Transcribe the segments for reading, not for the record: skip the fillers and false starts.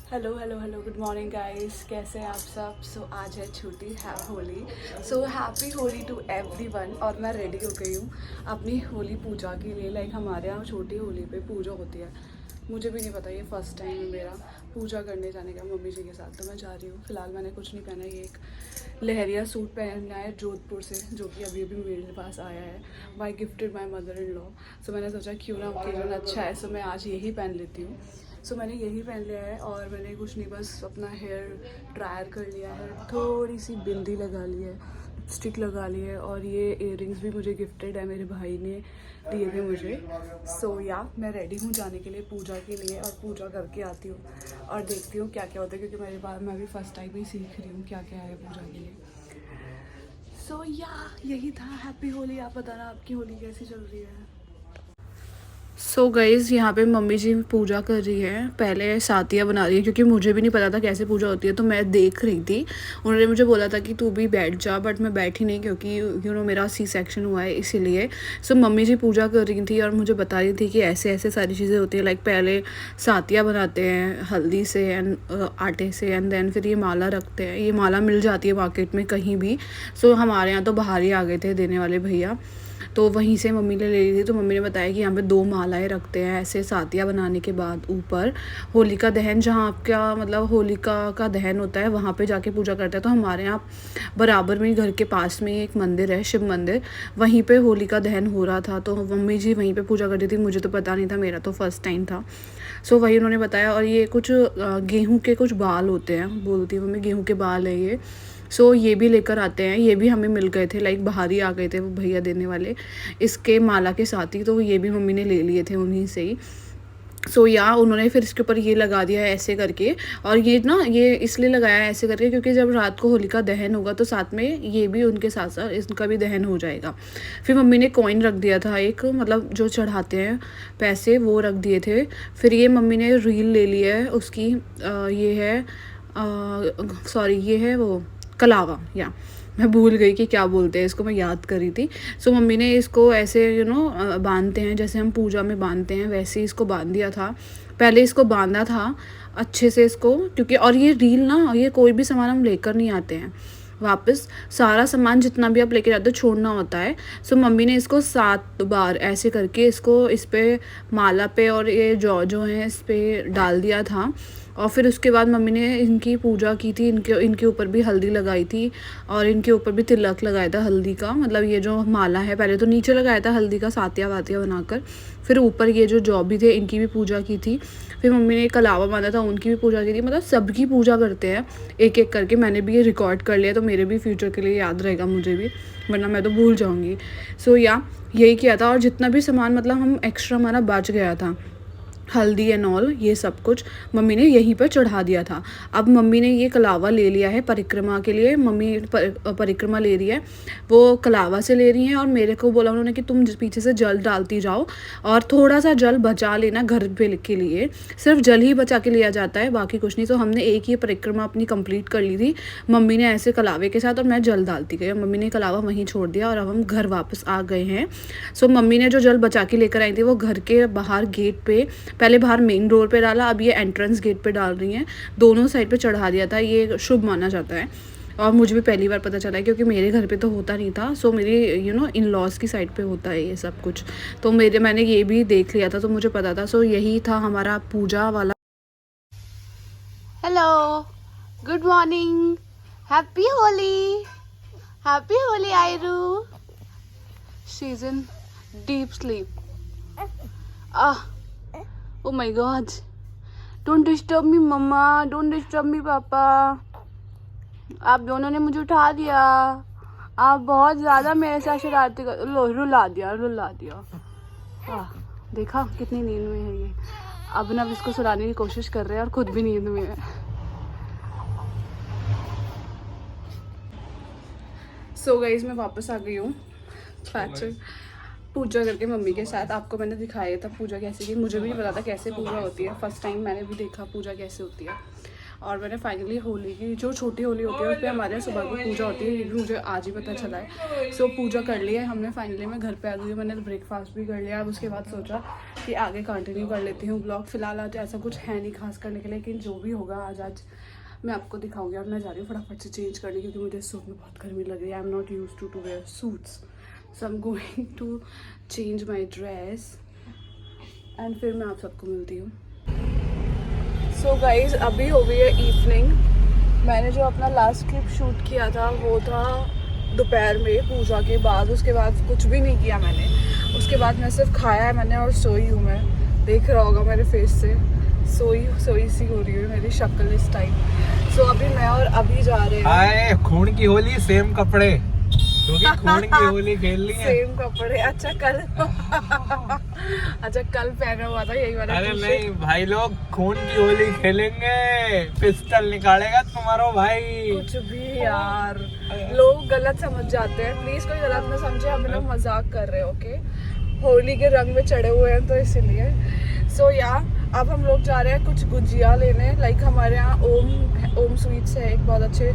Hello hello hello, good morning guys. कैसे हैं आप सब? आज है छुट्टी, है Holi. Happy Holi to everyone. और मैं रेडी हो गई हूँ अपनी होली पूजा के लिए। हमारे यहाँ छोटी होली पे पूजा होती है। मुझे भी नहीं पता, ये फर्स्ट टाइम है मेरा पूजा करने जाने का मम्मी जी के साथ, तो मैं जा रही हूँ। फिलहाल मैंने कुछ नहीं पहना, ये एक लहरिया सूट पहनना है जोधपुर से, जो कि अभी अभी मेरे पास आया है by gifted my mother in law. मैंने सोचा क्यों ना ओकेजन अच्छा है, मैं आज यही पहन लेती हूँ। मैंने यही पहन लिया है और मैंने कुछ नहीं, बस अपना हेयर ड्रायर कर लिया है, थोड़ी सी बिंदी लगा ली है, स्टिक लगा ली है, और ये इयररिंग्स भी मुझे गिफ्टेड है, मेरे भाई ने दिए थे मुझे। मैं रेडी हूँ जाने के लिए पूजा के लिए, और पूजा करके आती हूँ और देखती हूँ क्या क्या होता है, क्योंकि मेरे पास मैं भी फर्स्ट टाइम ही सीख रही हूँ क्या क्या है पूजा के लिए। यही था। हैप्पी होली। आप बताना आपकी होली कैसी चल रही है? गाइज़, यहाँ पे मम्मी जी पूजा कर रही है। पहले सातिया बना रही है, क्योंकि मुझे भी नहीं पता था कैसे पूजा होती है, तो मैं देख रही थी। उन्होंने मुझे बोला था कि तू भी बैठ जा, बट मैं बैठी नहीं, क्योंकि मेरा सी सेक्शन हुआ है इसीलिए। मम्मी जी पूजा कर रही थी और मुझे बता रही थी कि ऐसे ऐसे सारी चीज़ें होती है। पहले सातिया बनाते हैं हल्दी से एंड आटे से, एंड देन फिर ये माला रखते हैं। ये माला मिल जाती है मार्केट में कहीं भी। हमारे यहाँ तो बाहर ही आ गए थे देने वाले भैया, तो वहीं से मम्मी ने ले ली थी। तो मम्मी ने बताया कि यहाँ पे 2 मालाएं रखते हैं ऐसे सातिया बनाने के बाद। ऊपर होलिका दहन, जहाँ आपका मतलब होलिका का दहन होता है, वहाँ पे जाके पूजा करते हैं। तो हमारे यहाँ बराबर में घर के पास में एक मंदिर है, शिव मंदिर, वहीं पे होलिका दहन हो रहा था। तो मम्मी जी वहीं पे पूजा करती थी। मुझे तो पता नहीं था, मेरा तो फर्स्ट टाइम था। वही उन्होंने बताया। और ये कुछ गेहूँ के कुछ बाल होते हैं, बोलती है मम्मी, गेहूँ के बाल है ये। ये भी लेकर आते हैं। ये भी हमें मिल गए थे, बाहर ही आ गए थे वो भैया देने वाले इसके माला के साथ ही। तो ये भी मम्मी ने ले लिए थे उन्हीं से ही। उन्होंने फिर इसके ऊपर ये लगा दिया है ऐसे करके। और ये इसलिए लगाया है ऐसे करके, क्योंकि जब रात को होलिका दहन होगा तो साथ में ये भी उनके साथ साथ इसका भी दहन हो जाएगा। फिर मम्मी ने कॉइन रख दिया था एक, मतलब जो चढ़ाते हैं पैसे, वो रख दिए थे। फिर ये मम्मी ने रील ले ली है उसकी। ये है ये है वो कलावा, या मैं भूल गई कि क्या बोलते हैं इसको, मैं याद करी थी। मम्मी ने इसको ऐसे बांधते हैं, जैसे हम पूजा में बांधते हैं वैसे ही इसको बांध दिया था। पहले इसको बांधा था अच्छे से इसको, क्योंकि और ये रील ना, ये कोई भी सामान हम लेकर नहीं आते हैं वापस। सारा सामान जितना भी आप लेके जाते हो छोड़ना होता है। मम्मी ने इसको 7 बार ऐसे करके इसको इस पे माला पे और ये जो है इस पे डाल दिया था। और फिर उसके बाद मम्मी ने इनकी पूजा की थी। इनके ऊपर भी हल्दी लगाई थी और इनके ऊपर भी तिलक लगाया था हल्दी का। मतलब ये जो माला है, पहले तो नीचे लगाया था हल्दी का सातिया वातिया बनाकर, फिर ऊपर ये जो भी थे इनकी भी पूजा की थी। फिर मम्मी ने एक कलावा बांधा था, उनकी भी पूजा की थी। मतलब सबकी पूजा करते हैं एक एक करके। मैंने भी ये रिकॉर्ड कर लिया, तो मेरे भी फ्यूचर के लिए याद रहेगा मुझे भी, वरना मैं तो भूल जाऊँगी। यही किया था। और जितना भी सामान मतलब हम एक्स्ट्रा हमारा बच गया था, हल्दी एंड ऑल, ये सब कुछ मम्मी ने यहीं पर चढ़ा दिया था। अब मम्मी ने ये कलावा ले लिया है परिक्रमा के लिए। मम्मी परिक्रमा ले रही है, वो कलावा से ले रही हैं। और मेरे को बोला उन्होंने कि तुम पीछे से जल डालती जाओ और थोड़ा सा जल बचा लेना घर पे के लिए। सिर्फ जल ही बचा के लिया जाता है, बाकी कुछ नहीं। तो हमने एक ही परिक्रमा अपनी कंप्लीट कर ली थी मम्मी ने ऐसे कलावे के साथ, और मैं जल डालती गई। मम्मी ने कलावा वहीं छोड़ दिया और अब हम घर वापस आ गए हैं। मम्मी ने जो जल बचा के लेकर आई थी वो घर के बाहर गेट पे, पहले बाहर मेन डोर पे डाला, अब ये एंट्रेंस गेट पे डाल रही हैं। दोनों साइड पे चढ़ा दिया था, ये शुभ माना जाता है। और मुझे भी पहली बार पता चला है, क्योंकि मेरे घर पे तो होता नहीं था। मेरी इन लॉज की साइड पे होता है ये सब कुछ। तो मैंने ये भी देख लिया था, तो मुझे पता था। यही था हमारा पूजा वाला। Hello, good morning, happy Holi, happy Holi आयरू। She is in deep sleep. Oh my God! Don't disturb me, mamma. Don't disturb me, पापा. आप दोनों ने मुझे उठा दिया। आप बहुत ज़्यादा मेरे साथ शरारती कर, रुला दिया। देखा कितनी नींद में है ये। अब ना इसको सुलाने की कोशिश कर रहे हैं और खुद भी नींद में है। गाइज, मैं वापस आ गई हूँ पूजा करके मम्मी के साथ। आपको मैंने दिखाया था पूजा कैसे की। मुझे भी नहीं पता था कैसे पूजा होती है, फर्स्ट टाइम मैंने भी देखा पूजा कैसे होती है। और मैंने फाइनली होली की जो छोटी होली होती है उस पर हमारे यहाँ सुबह की पूजा होती है, ये भी मुझे आज ही पता चला है। सो पूजा कर ली है हमने, फाइनली मैं घर पे आ गई हूँ, मैंने ब्रेकफास्ट भी कर लिया। अब उसके बाद सोचा कि आगे कंटिन्यू कर लेती हूँ ब्लॉग। फिलहाल आज ऐसा कुछ है नहीं खास करने के लिए, लेकिन जो भी होगा आज मैं आपको दिखाऊंगी। और मैं जा रही हूँ फटाफट से चेंज करने, क्योंकि मुझे सूट में बहुत गर्मी लग रही है। I am not use to wear suits, so I am going to change my dress and फिर मैं आप सबको मिलती हूँ। सो गाइज अभी हो गई है इवनिंग। मैंने जो अपना लास्ट क्लिप शूट किया था वो था दोपहर में पूजा के बाद, उसके बाद कुछ भी नहीं किया मैंने। उसके बाद मैं सिर्फ खाया है मैंने और सोई हूँ। मैं देख रहा होगा मेरे फेस से सोई सी हो रही है मेरी शक्ल इस टाइम। सो अभी मैं और अभी जा रहे हैं। खून की होली सेम कपड़े, क्योंकि खून की होली खेल ली है। सेम कपड़े। अच्छा कल अच्छा कल पहना हुआ था यही वाला। अरे नहीं भाई, लोग खून की होली खेलेंगे, पिस्टल निकालेगा तुम्हारा भाई। कुछ भी यार, लोग गलत समझ जाते हैं, प्लीज कोई गलत ना समझे, हम लोग मजाक कर रहे हैं। ओके, होली के रंग में चढ़े हुए हैं तो इसीलिए। सो अब हम लोग जा रहे हैं कुछ गुजिया लेने। लाइक हमारे यहाँ ओम स्वीट्स है, एक बहुत अच्छे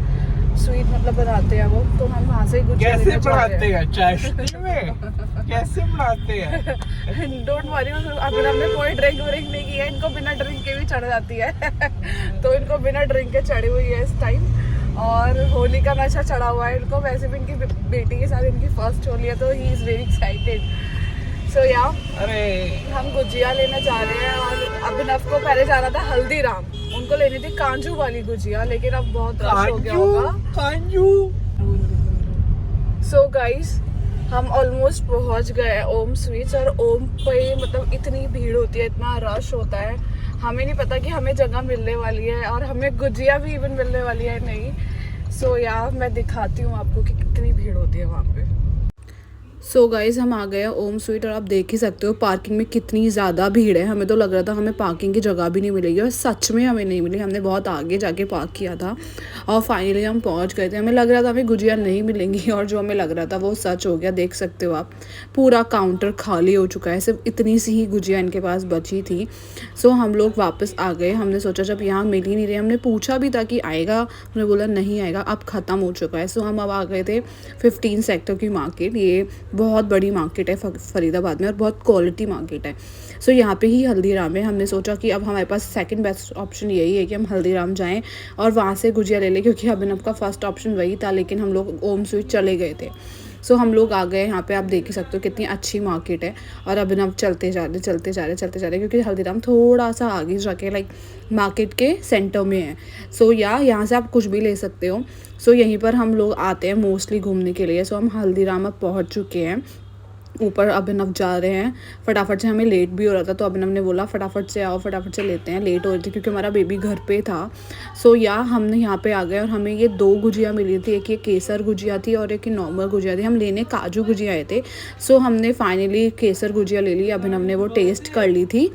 स्वीट मतलब बनाते हैं वो, तो हम वहाँ से गुजिया लेने जा रहे हैं। कैसे बनाते हैं चाय में? कैसे बनाते हैं? डोंट वरी, अभी हमने कोई ड्रिंक व्रिंक नहीं किया, इनको बिना ड्रिंक के भी चढ़ जाती है तो इनको बिना ड्रिंक के चढ़ी हुई है इस टाइम। और होली का नशा चढ़ा हुआ है इनको। वैसे भी इनकी बेटी के साथ इनकी फर्स्ट होली है, तो ही इज वेरी एक्साइटेड। सो अरे हम गुजिया लेने जा रहे हैं। और अभिनव को पहले जाना था हल्दीराम, उनको लेनी थी कांजू वाली गुजिया, लेकिन अब बहुत रश हो गया होगा। कांजू। सो गाइस हम ऑलमोस्ट पहुंच गए ओम स्वीट्स। और ओम पे मतलब इतनी भीड़ होती है, इतना रश होता है, हमें नहीं पता कि हमें जगह मिलने वाली है और हमें गुजिया भी इवन मिलने वाली है नहीं। सो मैं दिखाती हूँ आपको कि कितनी भीड़ होती है वहाँ पे। सो गाइज़ हम आ गए हैं ओम स्वीट, और आप देख ही सकते हो पार्किंग में कितनी ज़्यादा भीड़ है। हमें तो लग रहा था हमें पार्किंग की जगह भी नहीं मिलेगी, और सच में हमें नहीं मिली। हमने बहुत आगे जाके पार्क किया था और फाइनली हम पहुंच गए थे। हमें लग रहा था हमें गुजिया नहीं मिलेंगी, और जो हमें लग रहा था वो सच हो गया। देख सकते हो आप, पूरा काउंटर खाली हो चुका है, सिर्फ इतनी सी ही गुजिया इनके पास बची थी। सो हम लोग वापस आ गए। हमने सोचा जब यहाँ मिल ही नहीं रहे, हमने पूछा भी था कि आएगा, उन्होंने बोला नहीं आएगा, अब ख़त्म हो चुका है। सो हम अब आ गए थे 15 सेक्टर की मार्केट। ये बहुत बड़ी मार्केट है फरीदाबाद में और बहुत क्वालिटी मार्केट है। सो यहाँ पे ही हल्दीराम है। हमने सोचा कि अब हमारे पास सेकंड बेस्ट ऑप्शन यही है कि हम हल्दीराम जाएं और वहाँ से गुजिया ले लें, क्योंकि अभिनव का फर्स्ट ऑप्शन वही था, लेकिन हम लोग ओम स्वीट चले गए थे। सो हम लोग आ गए यहाँ पे। आप देख ही सकते हो कितनी अच्छी मार्केट है। और अभिनव चलते जा रहे क्योंकि हल्दीराम थोड़ा सा आगे जाके लाइक मार्केट के सेंटर में है। सो यहाँ से आप कुछ भी ले सकते हो। सो यहीं पर हम लोग आते हैं मोस्टली घूमने के लिए। सो हम हल्दीराम अब पहुँच चुके हैं। ऊपर अभिनव जा रहे हैं फटाफट से, हमें लेट भी हो रहा था, तो अभिनव ने बोला फटाफट से आओ, फटाफट से लेते हैं, लेट हो रही थी क्योंकि हमारा बेबी घर पे था। सो हमने यहाँ पे आ गए और हमें ये 2 गुजिया मिली थी, एक ये केसर गुजिया थी और एक नॉर्मल गुजिया थी। हम लेने काजू गुजिया आए थे। सो हमने फाइनली केसर गुजिया ले ली। अभिनव ने वो टेस्ट कर ली थी।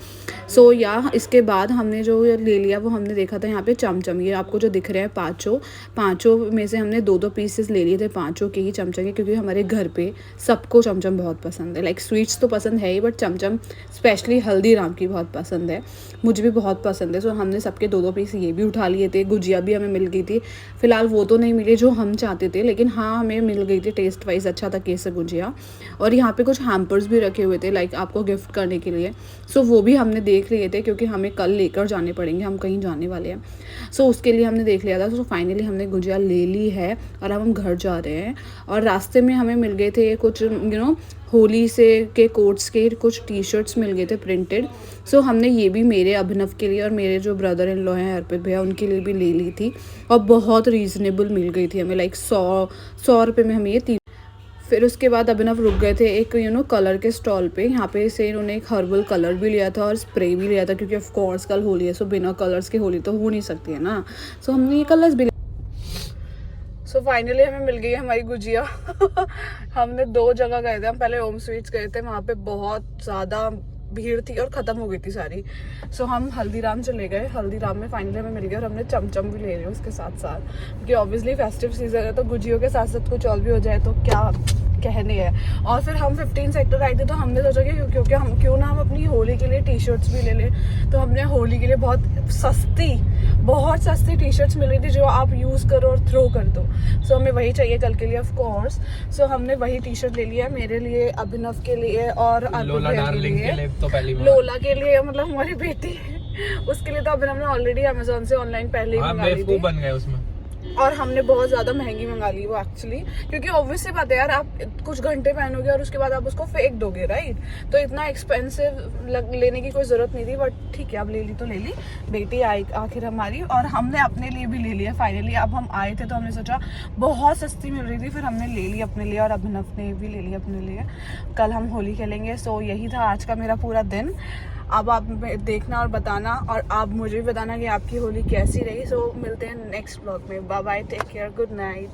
सो इसके बाद हमने जो ले लिया वो हमने देखा था यहाँ पे चमचम, ये आपको जो दिख रहे हैं पाँचों में से हमने 2-2 पीसेस ले लिए थे, 5 के ही चमचम के, क्योंकि हमारे घर पे सबको चमचम बहुत पसंद है। लाइक स्वीट्स तो पसंद है ही, बट चमचम स्पेशली हल्दीराम की बहुत पसंद है, मुझे भी बहुत पसंद है। सो हमने सबके 2-2 पीस ये भी उठा लिए थे। गुजिया भी हमें मिल गई थी। फिलहाल वो तो नहीं मिली जो हम चाहते थे, लेकिन हाँ हमें मिल गई थी। टेस्ट वाइज अच्छा था केसर गुजिया। और यहाँ पे कुछ हैम्पर्स भी रखे हुए थे लाइक आपको गिफ्ट करने के लिए। सो वो भी हमने देख लिए थे क्योंकि हमें कल लेकर जाने पड़ेंगे, हम कहीं जाने वाले हैं। सो उसके लिए हमने देख लिया था। सो फाइनली हमने गुजिया ले ली है और अब हम घर जा रहे हैं। और रास्ते में हमें मिल गए थे कुछ होली से के कोट्स के कुछ टी-शर्ट्स मिल गए थे प्रिंटेड। सो हमने ये भी मेरे अभिनव के लिए और मेरे जो ब्रदर इन लॉ हैं अर्पित भैया, उनके लिए भी ले ली थी और बहुत रीज़नेबल मिल गई थी हमें। लाइक 100 रुपये में हमें ये फिर उसके बाद अभिनव रुक गए थे एक कलर के स्टॉल पे। यहाँ पे से इन्होंने एक हर्बल कलर भी लिया था और स्प्रे भी लिया था, क्योंकि ऑफ कोर्स कल होली है। सो बिना कलर्स की होली तो हो नहीं सकती है ना। सो हमने ये कलर्स भी सो फाइनली हमें मिल गई है हमारी गुजिया हमने 2 जगह गए थे। हम पहले ओम स्वीट्स गए थे, वहाँ पे बहुत ज़्यादा भीड़ थी और ख़त्म हो गई थी सारी। सो हम हल्दीराम चले गए। हल्दीराम में फाइनली हमें मिल गया और हमने चमचम भी ले लिया उसके साथ साथ, क्योंकि ऑब्वियसली फेस्टिव सीजन है तो गुजियों के साथ साथ कुछ और भी हो जाए तो क्या कहने हैं। और फिर हम 15 सेक्टर आए थे तो हमने सोचा कि क्योंकि हम क्यों ना हम अपनी होली के लिए टी शर्ट्स भी ले लें। तो हमने होली के लिए बहुत सस्ती टी शर्ट्स मिल रही थी जो आप यूज़ करो और थ्रो कर दो। सो हमें वही चाहिए कल के लिए ऑफ कोर्स। सो हमने वही टी शर्ट ले लिया, मेरे लिए, अभिनव के लिए और लोला डार्लिंग के लिए तो पहली बार। लोला के लिए मतलब हमारी बेटी उसके लिए तो अभिनव ने ऑलरेडी अमेजोन से ऑनलाइन पहले ही मंगा ली थी। बन गए उसमें। और हमने बहुत ज़्यादा महंगी मंगा ली वो एक्चुअली, क्योंकि ऑब्वियस सी बात है यार, आप कुछ घंटे पहनोगे और उसके बाद आप उसको फेंक दोगे, राइट। तो इतना एक्सपेंसिव लेने की कोई ज़रूरत नहीं थी, बट ठीक है अब ले ली तो ले ली। बेटी आई आखिर हमारी, और हमने अपने लिए भी ले लिया फाइनली। अब हम आए थे तो हमने सोचा बहुत सस्ती मिल रही थी, फिर हमने ले ली अपने लिए और अभिनव ने भी ले लिया अपने लिए। कल हम होली खेलेंगे। सो यही था आज का मेरा पूरा दिन। अब आप देखना और बताना, और आप मुझे भी बताना कि आपकी होली कैसी रही। सो मिलते हैं नेक्स्ट ब्लॉग में। Bye bye, take care, good night.